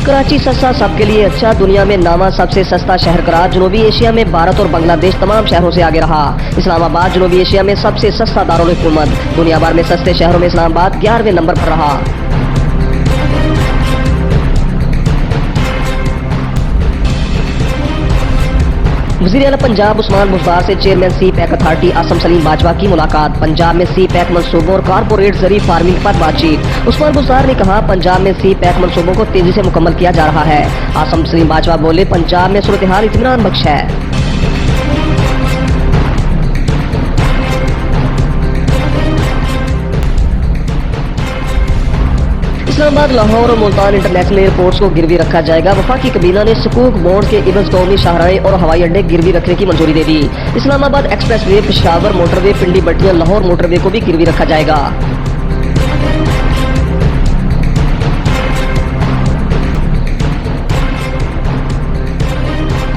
कराची सस्ता सबके लिए अच्छा। दुनिया में नामा सबसे सस्ता शहर करार जनूबी एशिया में भारत और बांग्लादेश तमाम शहरों से आगे रहा। इस्लामाबाद जनूबी एशिया में सबसे सस्ता दारुल हुकूमत। दुनिया भर में सस्ते शहरों में इस्लामाबाद 11वें नंबर पर रहा। वज़ीर आला पंजाब उस्मान बुज़दार से chairman C pack authority Assam Salim Bajwa की मुलाकात। पंजाब में सी पैक मंसूबों और कारपोरेट जरिए फार्मिंग पर बातचीत। उस्मान बुज़दार ने कहा, पंजाब में सी पैक मंसूबों को तेजी से मुकम्मल किया जा रहा है। आसम सलीम बाजवा बोले, पंजाब में सूरत हाल इत्मीनान बख्श है। इस्लामाबाद, लाहौर और मुल्तान इंटरनेशनल एयरपोर्ट्स को गिरवी रखा जाएगा। वफाकी काबीना ने सुकूक बोर्ड के इवज कौमी शाहराहें और हवाई अड्डे गिरवी रखने की मंजूरी दे दी। Islamabad expressway, Peshawar motorway, Pindi Bhattian, Lahore motorway को भी गिरवी रखा जाएगा।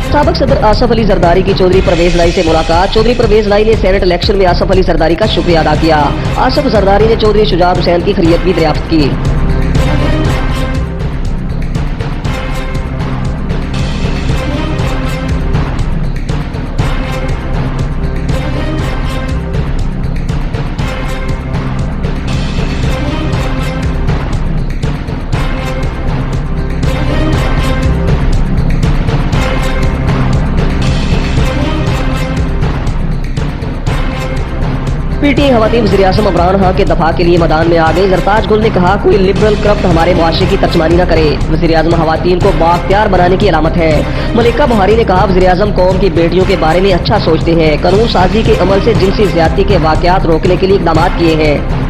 साबिक सदर आसफ अली जरदारी की चौधरी परवेज लाई से मुलाकात। चौधरी परवेज लाई ने सेनेट इलेक्शन में आसफ अली जरदारी का शुक्रिया अदा किया। आसफ जरदारी ने चौधरी शुजात हुसैन की खैरियत भी दरियाफ्त की। पीटीआई खवातीन वज़ीर-ए-आज़म इमरान खान के दफा के लिए मैदान में आ गई। जरताज गुल ने कहा, कोई लिबरल करप्ट हमारे मुआशरे की तर्जमानी न करे। वज़ीर-ए-आज़म खवातीन को बाख्तियार बनाने की अलामत है। मलिका बुहारी ने कहा, वज़ीर-ए-आज़म कौम की बेटियों के बारे में अच्छा सोचते हैं। कानून साजी के अमल से जिनसी ज्यादती के वाकयात रोकने के लिए इक़दाम किए हैं।